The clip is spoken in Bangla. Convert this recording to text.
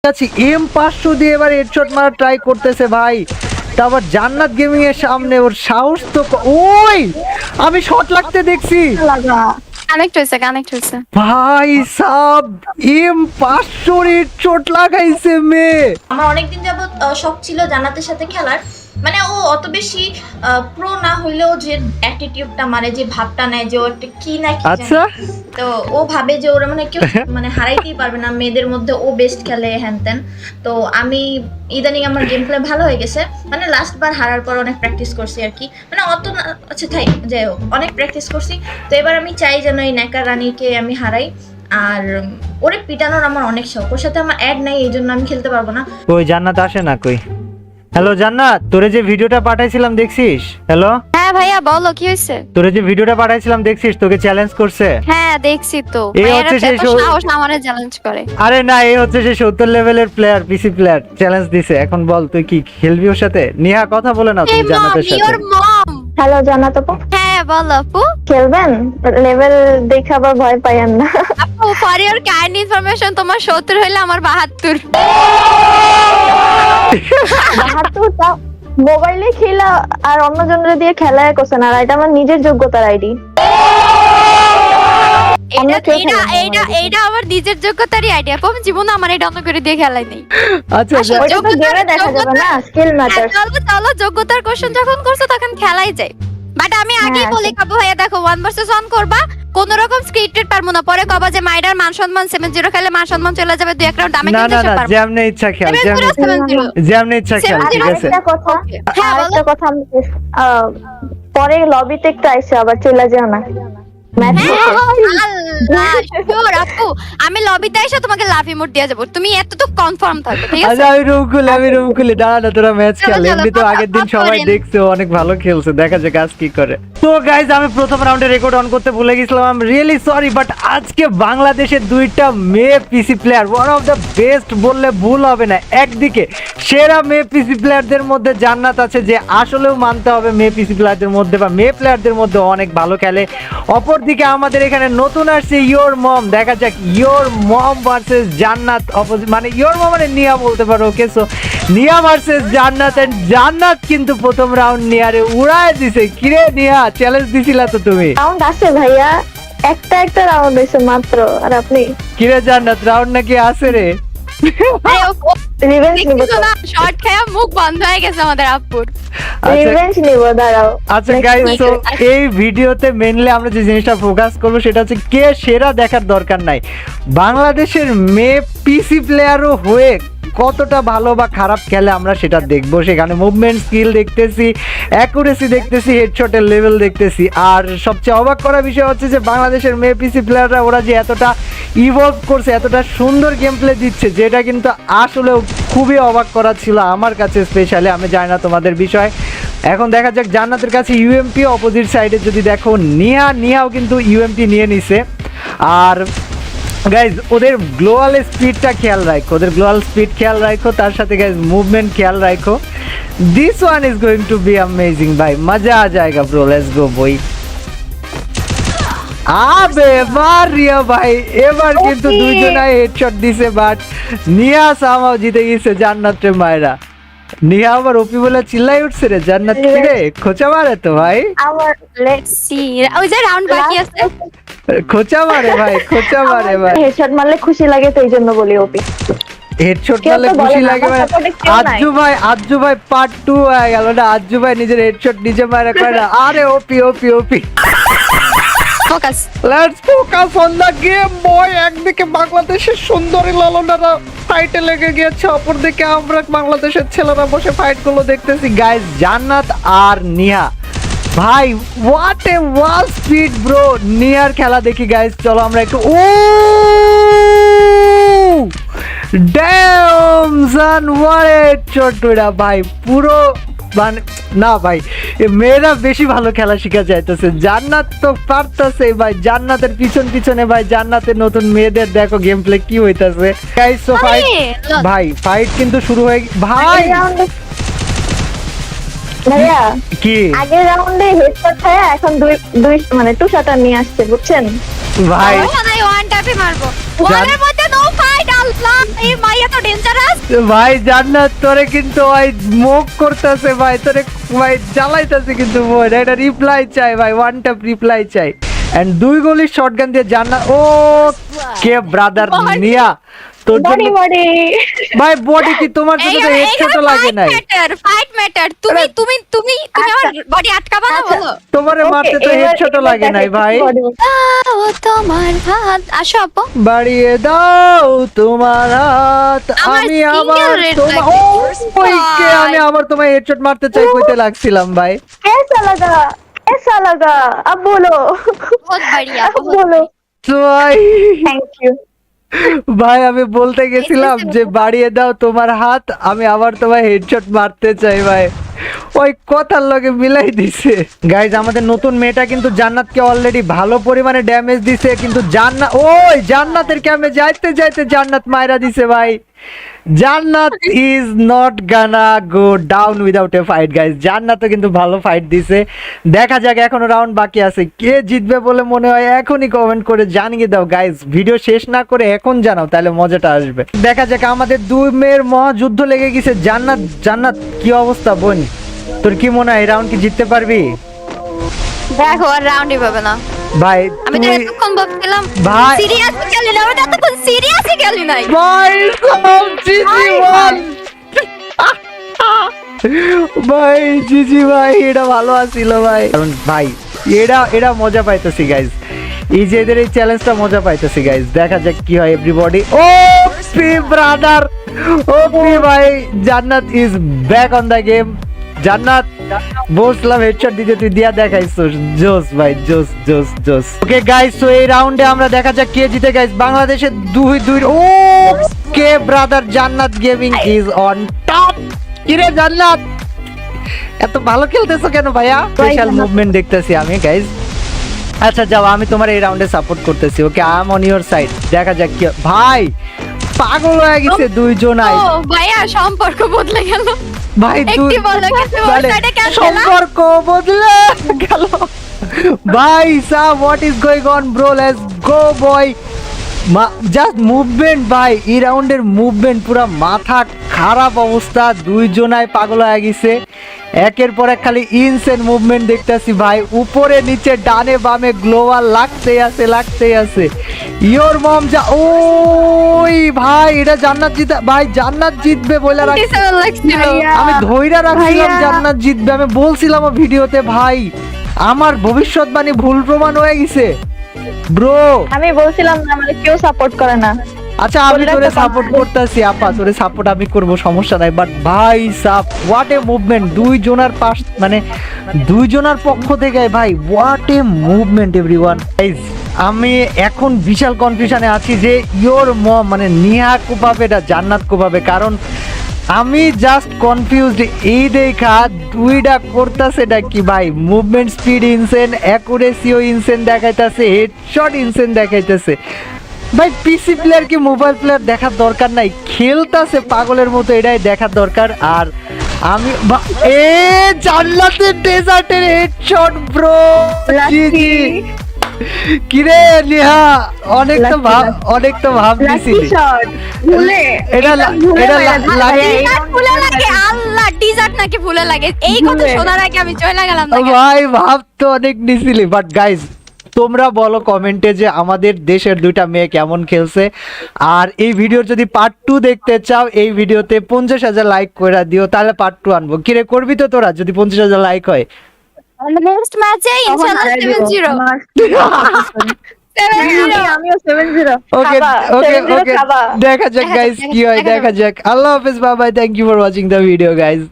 আছি M500 দিয়ে এবার হেডশট মারা ট্রাই করতেছে ভাই। তারপর জান্নাত গেমিং এর সামনে ওর সাহস তো ওই আমি শট লাগতে দেখছি কানেক্ট হয়েছে ভাই সাব M500 হেডশট লাগাইছে মে। আমার অনেকদিন যাবত শখ ছিল জান্নাতের সাথে খেলার, মানে ও অত বেশি প্রো না হইলেও যে অ্যাটিটিউডটা মানে যে ভাবটা নেয় যে ও একটা কি না কি আচ্ছা তো ও ভাবে যে ওরা মানে কেউ মানে হারাইতেই পারবে না, মেয়েদের মধ্যে ও বেস্ট খেলে হ্যানতেন। তো আমি ইদানিং আমার গেম প্লে ভালো হয়ে গেছে, মানে লাস্ট বার হারার পর অনেক প্র্যাকটিস করছি আর কি, মানে অত না আচ্ছা তাই যাই হোক অনেক প্র্যাকটিস করছি। তো এবার আমি চাই যেন এই নেকা রানীকে আমি হারাই, আর ওরে পিটানোর আমার অনেক শখ। ওর সাথে আমার অ্যাড নাই, এই জন্য আমি খেলতে পারবো না। ওই জান্নাত আসে না কই? হ্যালো জান্নাত, তোরে যে ভিডিওটা পাঠাইছিলাম দেখছিস? হ্যালো হ্যাঁ ভাইয়া বলো কি হয়েছে? তোরে যে ভিডিওটা পাঠাইছিলাম দেখছিস? তোকে চ্যালেঞ্জ করছে। হ্যাঁ দেখছি তো, এই ভাইয়ারা হচ্ছে সেই এত সাহস আমারে চ্যালেঞ্জ করে। আরে না, এই হচ্ছে সে 70 লেভেলের প্লেয়ার, পিসি প্লেয়ার চ্যালেঞ্জ দিছে। এখন বল তুই কি খেলবি ওর সাথে? নিহা কথা বলে না তুমি জান্নাতের সাথে। Your mom. হ্যালো জান্নাত আপু, হ্যাঁ বলো আপু। খেলবেন? লেভেল দেখে আবার ভয় পাইয়েন না। আপু ফর ইওর কাইন্ড ইনফরমেশন, তোমার 70 হইলে আমার 72। বাহাত্তরটা মোবাইলে খেলা আর অন্য জনের দিয়ে খেলায় কোসেন, আর এটা আমার নিজের যোগ্যতার আইডি। এইটা আমার নিজের যোগ্যতারই আইডিয়া। আমি জীবনে আমার এটা অন্য করে দিয়ে খেলাই নেই। আচ্ছা আসলে ওইটা তো গেমে দেখা যাবে না, স্কিল ম্যাটার। চলো যোগ্যতার কোশ্চেন যখন করছো তখন খেলাই যায়। বাট আমি আগেই বলি কাবু ভাইয়া দেখো 1 ভার্সেস 1 করবা, কোন রকম স্ক্রিপ্টেড পারবো না। পরে কবা যে মাইডার মান সম্মান 7-0 খেলে মান সম্মান চলে যাবে, দুই এক রাউন্ড আমি না কিন্তু না সব না, পারবো। যেমনে ইচ্ছা খেল, 7-0 যেমনে ইচ্ছা খেল, ঠিক আছে। আরেকটা কথা, হ্যাঁ, বলো। আরেকটা কথা, পরে লবিতে একটু আইসো, আবার চলে যাও না ম্যাচ শেষে। আল্লাহ শিওর আপু, আমি লবিতে এসে তোমাকে লাভ ইমোট দিয়ে যাবো, তুমি এতটুকু কনফার্ম থাকো, ঠিক আছে? আচ্ছা আমি রুম খুলে দাঁড়া না, তোরা ম্যাচ চলো, খেল। চলো, এমনি তো পাপা, আগের দিন পাপা সবাই করেন। দেখছে অনেক ভালো খেলছে, দেখা যাক আজ কি করে। তো গাইজ আমি প্রথম রাউন্ডে রেকর্ড অন করতে ভুলে গেছিলাম, I am really sorry. But আজকে বাংলাদেশের দুইটা মেয়ে পিসি player, one of the best বললে ভুল হবে না। একদিকে সেরা মেয়ে পিসি প্লেয়ারদের মধ্যে জান্নাত আছে, যে আসলেও মানতে হবে মেয়ে পিসি প্লেয়ারদের মধ্যে বা মেয়ে প্লেয়ারদের মধ্যে অনেক ভালো খেলে। অপরদিকে আমাদের এখানে নতুন আসছে ইয়োর মম, দেখা যাক ইয়োর মম ভার্সেস জান্নাত অপোজিট, মানে ইয়োর মম মানে নিয়া বলতে পারো। ওকে, সো নিয়া ভার্সেস জান্নাত, এন্ড জান্নাত কিন্তু প্রথম রাউন্ড নিয়ারে উড়ায় দিছে। কিরে নিয়া, চ্যালেঞ্জ দিছিলা তো তুমি? রাউন্ড আছে ভাইয়া, একটা রাউন্ড হয়েছে মাত্র, আর আপনি কিরে জান্নাত, রাউন্ড নাকি আছে রে? রিভেঞ্জ নিব, শর্ট খায়া মুখ বন্ধ হয়ে গেছে আমাদের আপুর। রিভেঞ্জ নিব, দাঁড়াও। আচ্ছা গাইস, তো এই ভিডিওতে মেইনলি আমরা যে জিনিসটা ফোকাস করব সেটা হচ্ছে কে সেরা দেখার দরকার নাই। বাংলাদেশের মেয়ে পিসি প্লেয়ারও হয়ে কতটা ভালো বা খারাপ খেলে আমরা সেটা দেখবো। সেখানে মুভমেন্ট স্কিল দেখতেছি, অ্যাকুরেসি দেখতেছি, হেডশটের লেভেল দেখতেছি। আর সবচেয়ে অবাক করা বিষয় হচ্ছে যে বাংলাদেশের মেয়ে পিসি প্লেয়াররা ওরা যে এতটা ইভলভ করছে, এতটা সুন্দর গেম প্লে দিচ্ছে, যেটা কিন্তু আসলেও খুবই অবাক করা ছিল আমার কাছে স্পেশালি। আমি জানি না তোমাদের বিষয়। এখন দেখা যাক জান্নাতের কাছে ইউএমপি, অপোজিট সাইডে যদি দেখো নিহাও কিন্তু ইউএমপি নিয়ে নিছে। আর গাইজ ওদের গ্লোয়াল স্পিডটা খেয়াল রাখো, ওদের গ্লোয়াল স্পিড খেয়াল রাখো, তার সাথে গাইজ মুভমেন্ট খেয়াল রাখো। This one is going to B amazing ভাই, মজা আ যায়গা ব্রো, লেটস গো বই। আবে মারিয়া ভাই, এবার কিন্তু দুইজনাই হেডশট দিছে, বাট নিয়া সামাও জিতে গেছে জান্নাতের মায়েরা। নিহা আবার ওপি বলে চিল্লাই উঠছে রে, জান্নাত কি রে খোঁচা মারে তো ভাই, আমার লেটস সি, ওই যে রাউন্ড বাকি আছে। খোঁচা মারে ভাই, খোঁচা মারে ভাই। হেডশট মারলে খুশি লাগে, তো এই জন্য বলি ওপি। হেডশট কেউ তো মারলে বলে খুশি না, লাগে আমার ভাই। support এ কেউ নাই। আজ্জু ভাই পার্ট 2 হয়ে গেল না? আজ্জু ভাই নিজের হেডশট নিজে মারে কয় না, আরে OP OP OP. Focus. Let's focus on the game boy. একদিকে বাংলাদেশের সুন্দরী লালনারা ফাইটে লেগে গিয়েছে, অপরদিকে আমরা বাংলাদেশের ছেলেরা বসে ফাইট গুলো দেখতেছি। গাইস জান্নাত আর নিহা ভাই, what a wall speed bro. Near খেলা দেখি গাইস, চলো আমরা একটু। ও ড্যাম জান, হোয়াট চটুরা ভাই, পুরো মানে না ভাই, মেয়েরা বেশি ভালো খেলা শিখা যাইতেছে। জান্নাত তো পারতেছে ভাই, জান্নাতের পিছনে ভাই, জান্নাতের নতুন মেয়েদের দেখো গেম প্লে কি হইতাছে গাইস। সো ফাইট ভাই, ফাইট কিন্তু শুরু হয়ে ভাই। ভাইয়া কি আগের রাউন্ডে হেডশট খায়, এখন দুই মানে টু শটার নিয়ে আসছে, বুঝছেন ভাই? ওই ওয়ান ট্যাপে মারবো, ওয়ানের মধ্যে নো ফাইট। আল্লাহ এই মাইয়া তো ডেঞ্জারাস। ভাই জান্নাত তোরে কিন্তু ভাই মুখ করতেছে ভাই, তোরে ভাই জ্বালাইতেছে কিন্তু বোন, এটা রিপ্লাই চাই ভাই, ওয়ান ট্যাপ রিপ্লাই চাই। এন্ড 2 গোলির শটগান দিয়ে জান্নাত, ও কে ব্রাদার নিয়া তোর জন্য বডি ভাই বডি কি তোমার জন্য তো হেডশটও লাগে নাই। Fight matter. তুমি তুমি তুমি তুমি আমার বডি আটকাবা না বলো। তোমারে মারতে তো হেডশটও লাগে নাই ভাই। ও তোমার হাত, আসো আপু। বাড়িয়ে দাও তোমার হাত, আমার আমি single আবার red তোমার লাগে। ওই কে আমি আবার তোমায় হেডশট মারতে চাই কইতে লাগছিলাম ভাই। कैसा लगा अब बोलो বহুত বাড়িয়া अब बोलो তো ভাই थैंक यू ভাই আমি বলতে গেছিলাম যে বাড়িয়ে দাও তোমার হাত, আমি আবার তোমায় হেডশট মারতে চাই ভাই, ওই কথার লগে মিলাই দিছে। গাইজ আমাদের নতুন মেয়েটা কিন্তু জান্নাতকে অলরেডি ভালো পরিমাণে ড্যামেজ দিছে, কিন্তু জান্নাত ওই জান্নাতের ক্যামে যাইতে যাইতে জান্নাত মাইরা দিছে ভাই। Jannat is not gonna go down without a fight guys, জান্নাতও কিন্তু ভালো ফাইট দিছে। দেখা যাক এখনো রাউন্ড বাকি আছে, কে জিতবে বলে মনে হয় এখনই কমেন্ট করে জানিয়ে দাও গাইজ, ভিডিও শেষ না করে এখন জানাও তাহলে মজাটা আসবে। দেখা যাক আমাদের 2 মেয়ের মহাযুদ্ধ লেগে গেছে। জান্নাত জান্নাত কি অবস্থা বোন, তোর কি মনে হয় এই রাউন্ড কি জিততে পারবি? দেখো আর রাউন্ডই পাবে না ভাই আমি তো তুই এতক্ষণ ভাবছিলাম ভাই সিরিয়াসলি খেলি না, আমি তো এতক্ষণ সিরিয়াসলি খেলি নাই। ভাই সব জিজি বল ভাই জিজি ভাই এটা ভালো আছিল ভাই, কারণ ভাই এরা মজা পাইতেছি গাইজ, এই যে এদের এই চ্যালেঞ্জটা মজা পাইতেছি গাইজ। দেখা যাক কি হয় everybody. O P brother, O P ভাই, Jannat is back on the game. Jannat বসলাম হেডশট দিতে, তুই দিয়া দেখাইছিস, জোস ভাই জোস জোস জোস। ওকে গাইস সো এই রাউন্ডে আমরা দেখা যাক কে জিতে গাইস। বাংলাদেশের 2-2 ও কে ব্রাদার জান্নাত গেমিং ইজ অন টপ। কিরে জান্নাত এত ভালো খেলতেছো কেন ভাইয়া? স্পেশাল মুভমেন্ট দেখতেছি আমি গাইস। আচ্ছা যাও, আমি তোমার এই রাউন্ডে সাপোর্ট করতেছি। Okay I am on your side. দেখা যাক কি ভাই, পাগল হয়ে গেছে দুইজনাই। ও ভাইয়া সম্পর্ক বদলে গেল ভাই একটি বলো কিন্তু ওর সাইডে ক্যান্সেল। সম্পর্ক বদলে গেল ভাই। Sub what is going on bro, let's go boy. Just movement ভাই, এই রাউন্ডের মুভমেন্ট পুরো মাথা খারাপ অবস্থা, দুইজনায় পাগল হয়ে গেছে। একের পর এক খালি ইনসেন মুভমেন্ট দেখতেছি ভাই, উপরে নিচে ডানে বামে গ্লোবাল লাগতেই আছে। ইওর মম যা ওই ভাই, এটা জান্নাত জিতে ভাই, জান্নাত জিতবে বলে রাখছি আমি, ধইরা রাখছিলাম জান্নাত জিতবে, আমি বলছিলাম ভিডিওতে ভাই, আমার ভবিষ্যৎবাণী ভুল প্রমাণ হয়ে গেছে ব্রো। আমি বলছিলাম না আমাকে কেউ সাপোর্ট করে না। আচ্ছা আমি তোরে সাপোর্ট করতেছি আপা, তোরে সাপোর্ট আমি করব, সমস্যা নাই, বাট ভাই সাপ হোয়াট এ মুভমেন্ট, দুইজনার পাশ মানে দুইজনার পক্ষ থেকে ভাই, what a movement everyone. Guys আমি এখন বিশাল কনফিউশনে আছি যে ইওর মম মানে নিহা কোপাবে না জান্নাত কোপাবে, কারণ আমি জাস্ট কনফিউজড। এই দেখা দুইটা করতেছে কি ভাই, মুভমেন্ট স্পিড ইনসেন, অ্যাকুরেসিও ইনসেন দেখাইতেছে, হেডশট ইনসেন দেখাইতেছে ভাই। পিসি প্লেয়ার কি মোবাইল প্লেয়ার দেখার দরকার নাই, খেলতেছে পাগলের মতো, এটাই দেখার দরকার। আর আমি এ জান্নাতের ডেজার্টের হেডশট ব্রো, জিজি কিরে নিহা, অনেক তো ভাব দিছিলি এটা লাগে ফুলে লাগে। আল্লাহ ডিজার্ট নাকি ফুলে লাগে, এই কথা শোনার আগে আমি চলে গেলাম না ভাই, ভাব তো অনেক দিছিলি। বাট গাইজ তোমরা বলো কমেন্টে যে আমাদের দেশের দুইটা মেয়ে কেমন খেলছে, আর এই ভিডিওর যদি পার্ট 2 দেখতে চাও এই ভিডিওতে 50,000 লাইক করে দিও, তাহলে পার্ট 2 আনবো। কিরে করবি তো তোরা যদি 50,000 লাইক হয়? নেক্সট ম্যাচে ইনশাআল্লাহ 7-0 আমিও 7-0 ওকে ওকে 7-0 ওকে খাবা। দেখা যাক গাইস কি হয়, দেখা যাক। আল্লাহ হাফেজ, bye bye, thank you for watching the video guys.